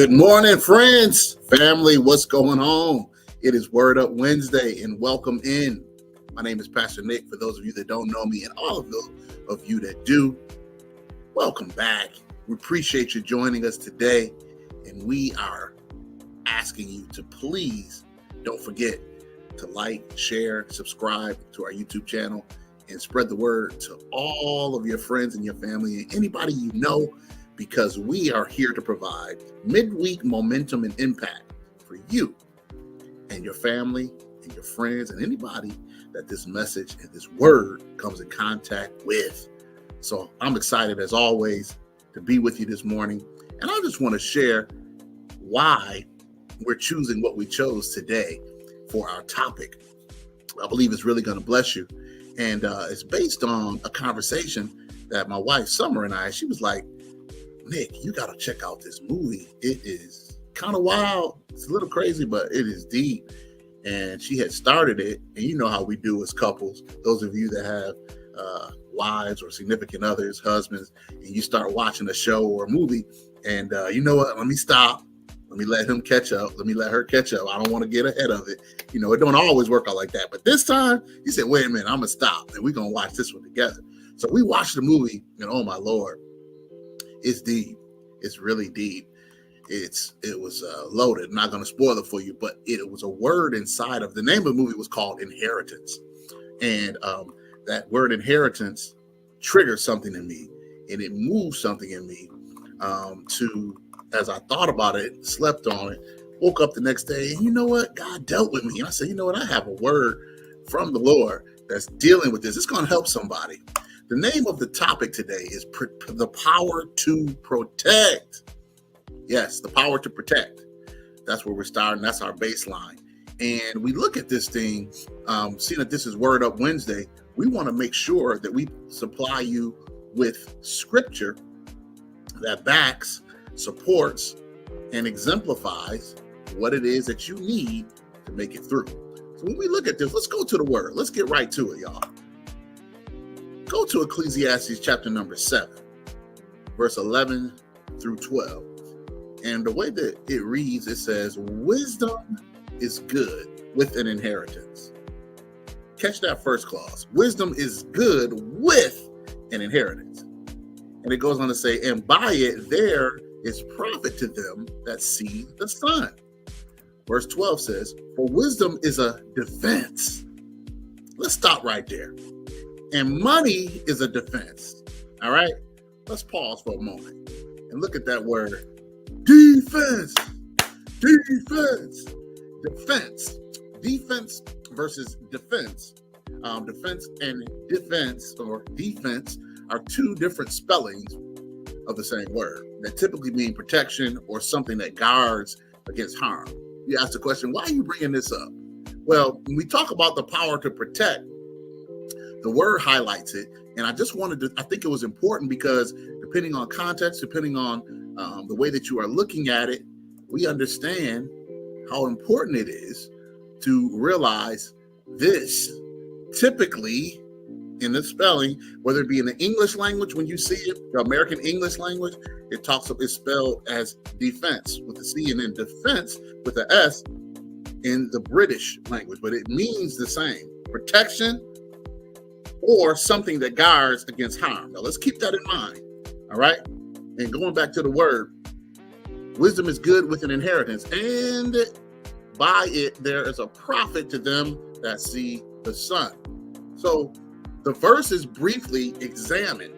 Good morning, friends, family. What's going on? It is Word Up Wednesday, and welcome in. My name is Pastor Nick. For those of you that don't know me, and all of those of you that do, welcome back. We appreciate you joining us today, and we are asking you to please don't forget to like, share, subscribe to our YouTube channel, and spread the word to all of your friends and your family and anybody you know, because we are here to provide midweek momentum and impact for you and your family and your friends and anybody that this message and this word comes in contact with. So I'm excited as always to be with you this morning. And I just want to share why we're choosing what we chose today for our topic. I believe it's really going to bless you. And it's based on a conversation that my wife, Summer, and she was like, Nick, you got to check out this movie. It is kind of wild. It's a little crazy, but it is deep. And she had started it. And you know how we do as couples. Those of you that have wives or significant others, husbands, and you start watching a show or a movie. And you know what? Let me stop. Let me let him catch up. Let me let her catch up. I don't want to get ahead of it. You know, it don't always work out like that. But this time, he said, wait a minute, I'm going to stop. And we're going to watch this one together. So we watched the movie, and oh, my Lord. It's deep. It's really deep. It was loaded. I'm not going to spoil it for you, but it was a word inside of the name of the movie was called Inheritance. And that word inheritance triggered something in me, and it moved something in me as I thought about it, slept on it, woke up the next day, and you know what? God dealt with me. And I said, you know what? I have a word from the Lord that's dealing with this. It's going to help somebody. The name of the topic today is the power to protect. Yes, the power to protect. That's where we're starting. That's our baseline. And we look at this thing, seeing that this is Word Up Wednesday, we want to make sure that we supply you with scripture that backs, supports, and exemplifies what it is that you need to make it through. So when we look at this, let's go to the word. Let's get right to it, y'all. Go to Ecclesiastes chapter number 7, verse 11 through 12. And the way that it reads, it says, wisdom is good with an inheritance. Catch that first clause. Wisdom is good with an inheritance. And it goes on to say, and by it there is profit to them that see the sun. Verse 12 says, for wisdom is a defense. Let's stop right there. And money is a defense. All right. Let's pause for a moment and look at that word. Defense. Defense. Defense. Defense versus defense. Defense and defense or defense are two different spellings of the same word that typically mean protection or something that guards against harm. You ask the question, why are you bringing this up? Well, when we talk about the power to protect, the word highlights it. And I just wanted to, I think it was important because depending on context, depending on the way that you are looking at it, we understand how important it is to realize this typically in the spelling, whether it be in the English language, when you see it, the American English language, it's spelled as defense with a C, and then defense with an S in the British language, but it means the same, protection or something that guards against harm. Now let's keep that in mind. All right. And going back to the word, wisdom is good with an inheritance, and by it there is a profit to them that see the sun. So the verses briefly examine,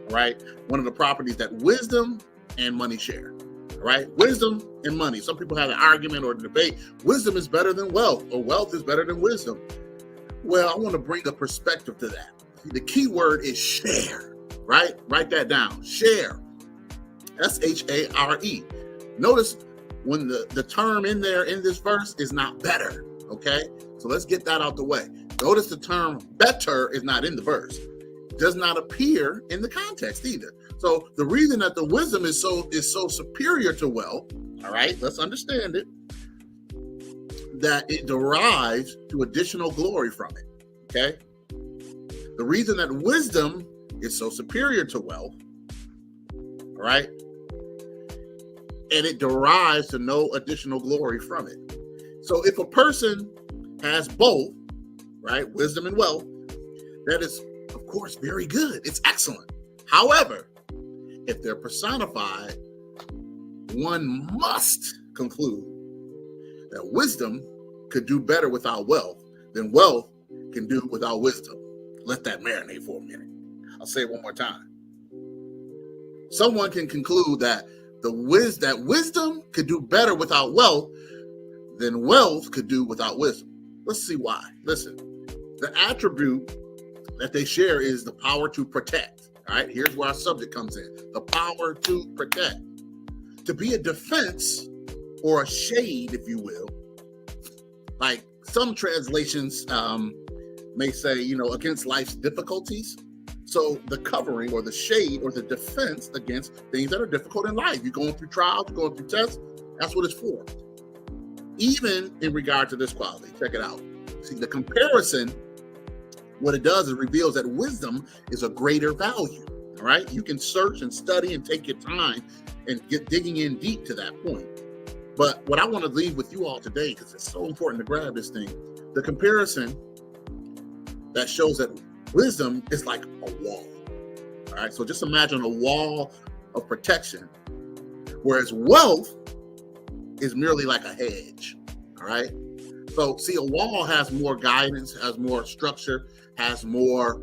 right, one of the properties that wisdom and money share, right? Wisdom and money. Some people have an argument or debate. Wisdom is better than wealth, or wealth is better than wisdom. Well, I want to bring a perspective to that. The key word is share, right? Write that down. Share. S-H-A-R-E. Notice when the term in there in this verse is not better, okay? So let's get that out the way. Notice the term better is not in the verse. It does not appear in the context either. So the reason that the wisdom is so superior to wealth, all right, let's understand it, that it derives to additional glory from it, okay? The reason that wisdom is so superior to wealth, all right, and it derives to no additional glory from it. So if a person has both, right, wisdom and wealth, that is, of course, very good. It's excellent. However, if they're personified, one must conclude that wisdom could do better without wealth than wealth can do without wisdom. Let that marinate for a minute. I'll say it one more time. Someone can conclude that wisdom could do better without wealth than wealth could do without wisdom. Let's see why. Listen, the attribute that they share is the power to protect. All right, here's where our subject comes in. The power to protect. To be a defense or a shade, if you will, like some translations may say, against life's difficulties. So the covering or the shade or the defense against things that are difficult in life. You're going through trials, you're going through tests. That's what it's for. Even in regard to this quality, check it out. See, the comparison, what it does is reveals that wisdom is a greater value. All right. You can search and study and take your time and get digging in deep to that point. But what I want to leave with you all today, because it's so important to grab this thing, the comparison that shows that wisdom is like a wall. All right. So just imagine a wall of protection, whereas wealth is merely like a hedge. All right. So see, a wall has more guidance, has more structure, has more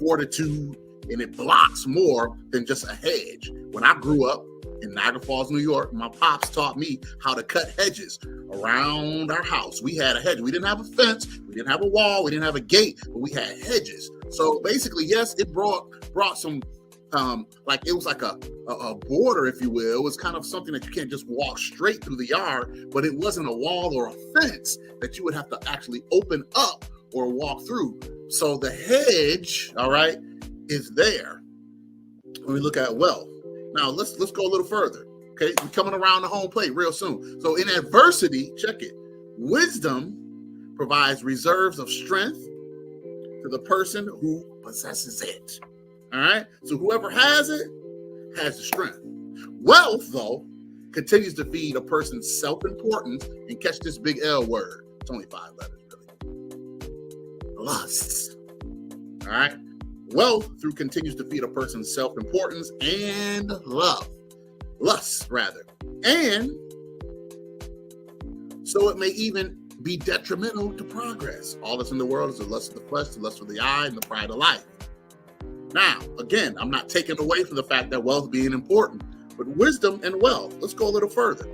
fortitude, and it blocks more than just a hedge. When I grew up in Niagara Falls, New York, my pops taught me how to cut hedges around our house. We had a hedge. We didn't have a fence. We didn't have a wall. We didn't have a gate, but we had hedges. So basically, yes, it brought some, it was like a border, if you will. It was kind of something that you can't just walk straight through the yard, but it wasn't a wall or a fence that you would have to actually open up or walk through. So the hedge, all right, is there when we look at wealth. Now let's go a little further. Okay, we're coming around the home plate real soon. So in adversity, check it. Wisdom provides reserves of strength to the person who possesses it. All right. So whoever has it has the strength. Wealth, though, continues to feed a person's self-importance, and catch this big L word. It's only 5 letters, really. Lust. All right. Wealth continues to feed a person's self-importance and lust, rather. And so it may even be detrimental to progress. All that's in the world is the lust of the flesh, the lust of the eye, and the pride of life. Now, again, I'm not taking away from the fact that wealth being important, but wisdom and wealth. Let's go a little further.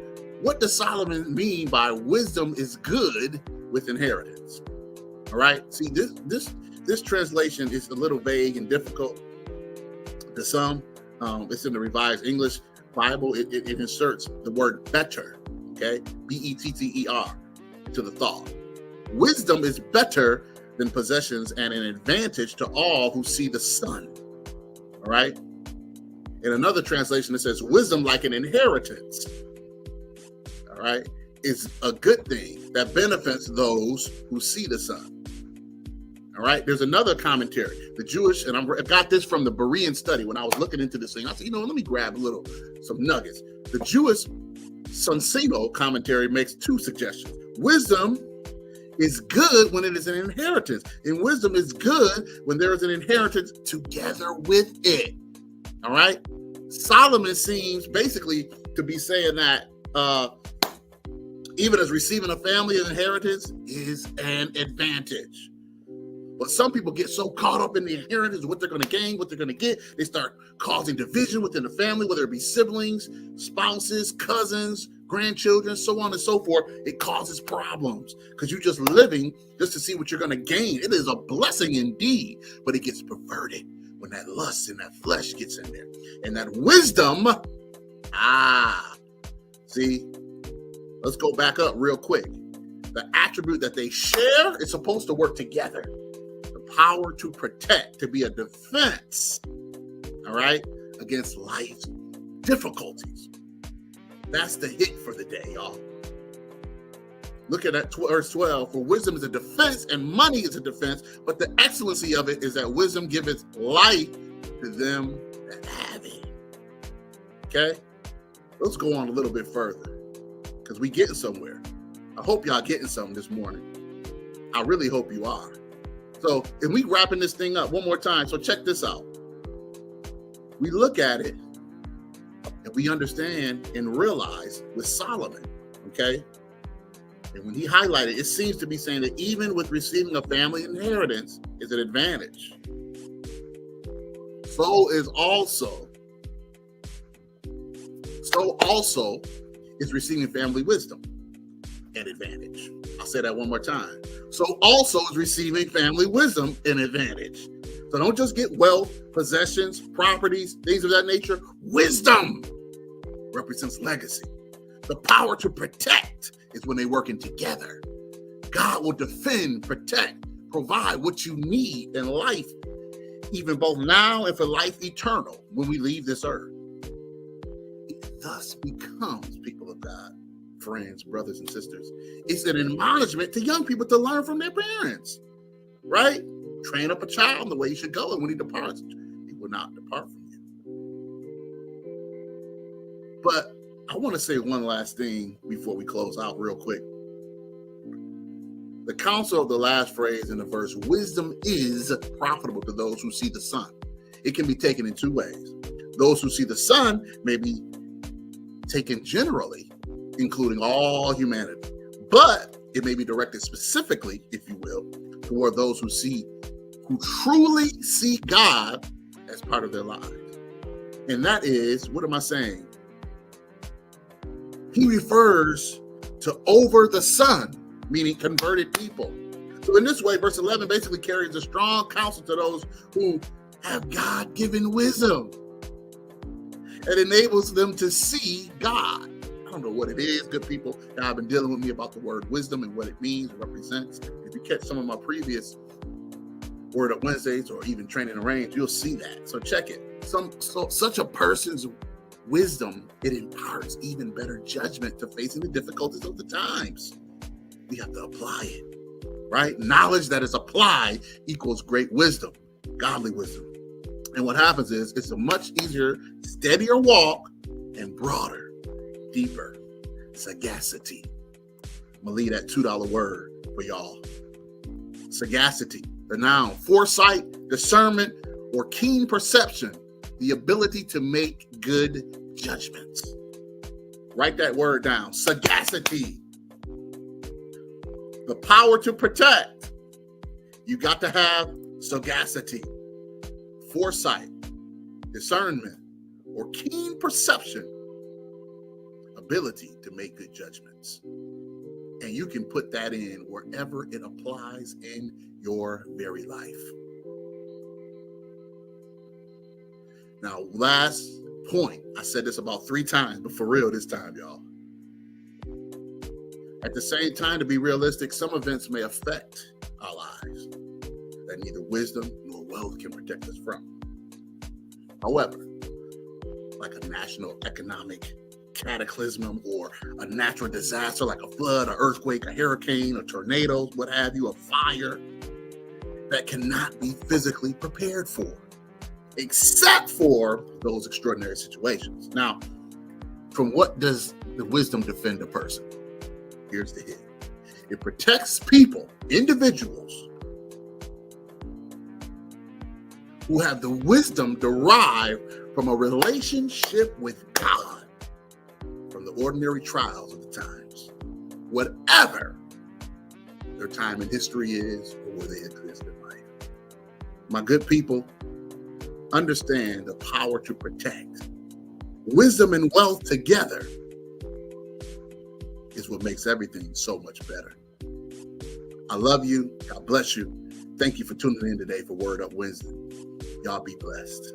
What does Solomon mean by wisdom is good with inheritance? All right. See, this translation is a little vague and difficult to some. It's in the Revised English Bible. It inserts the word better, okay? B-E-T-T-E-R, to the thought. Wisdom is better than possessions and an advantage to all who see the sun, all right? In another translation, it says wisdom like an inheritance, all right, is a good thing that benefits those who see the sun. All right. There's another commentary. The Jewish, and I got this from the Berean study when I was looking into this thing. I said, let me grab some nuggets. The Jewish Sunsino commentary makes 2 suggestions. Wisdom is good when it is an inheritance, and wisdom is good when there is an inheritance together with it. All right. Solomon seems basically to be saying that even as receiving a family inheritance is an advantage. But some people get so caught up in the inheritance, what they're going to gain, what they're going to get, they start causing division within the family, whether it be siblings, spouses, cousins, grandchildren, so on and so forth. It causes problems because you're just living just to see what you're going to gain. It is a blessing indeed, but it gets perverted when that lust and that flesh gets in there. And that wisdom, see, let's go back up real quick. The attribute that they share is supposed to work together. Power to protect, to be a defense, all right, against life's difficulties. That's the hit for the day, y'all. Look at that verse 12. For wisdom is a defense and money is a defense, but the excellency of it is that wisdom giveth life to them that have it. Okay? Let's go on a little bit further because we getting somewhere. I hope y'all getting something this morning. I really hope you are. So, and we wrapping this thing up one more time. So check this out. We look at it and we understand and realize with Solomon, okay? And when he highlighted, it seems to be saying that even with receiving a family inheritance is an advantage. So also is receiving family wisdom an advantage. I'll say that one more time. So also is receiving family wisdom an advantage. So don't just get wealth, possessions, properties, things of that nature. Wisdom represents legacy. The power to protect is when they're working together. God will defend, protect, provide what you need in life, even both now and for life eternal when we leave this earth. It thus becomes, people of God, friends, brothers and sisters, it's an admonishment to young people to learn from their parents, right? Train up a child in the way he should go, and when he departs, he will not depart from you. But I want to say one last thing before we close out real quick. The counsel of the last phrase in the verse, wisdom is profitable to those who see the sun. It can be taken in two ways. Those who see the sun may be taken generally, including all humanity, but it may be directed specifically, if you will, toward those who truly see God as part of their lives. And that is, what am I saying? He refers to over the sun, meaning converted people. So in this way, verse 11 basically carries a strong counsel to those who have God-given wisdom. It enables them to see God. I don't know what it is, good people. Now, have been dealing with me about the word wisdom and what it means and represents. If you catch some of my previous Word Up Wednesdays or even Training and Range, you'll see that. So check it. Such a person's wisdom, it imparts even better judgment to facing the difficulties of the times. We have to apply it, right? Knowledge that is applied equals great wisdom, godly wisdom. And what happens is it's a much easier, steadier walk and broader, deeper sagacity. I'm gonna leave that $2 word for y'all. Sagacity, the noun, foresight, discernment, or keen perception, the ability to make good judgments. Write that word down, sagacity. The power to protect. You got to have sagacity, foresight, discernment, or keen perception, ability to make good judgments. And you can put that in wherever it applies in your very life. Now, last point, I said this about 3 times, but for real this time, y'all. At the same time, to be realistic, some events may affect our lives that neither wisdom nor wealth can protect us from. However, like a national economic cataclysm or a natural disaster like a flood, an earthquake, a hurricane, a tornado, what have you, a fire that cannot be physically prepared for, except for those extraordinary situations. Now, from what does the wisdom defend a person? Here's the hit. It protects people, individuals, who have the wisdom derived from a relationship with God from the ordinary trials of the times, whatever their time in history is or where they exist in life. My good people, understand the power to protect. Wisdom and wealth together is what makes everything so much better. I love you. God bless you. Thank you for tuning in today for Word Up Wednesday. Y'all be blessed.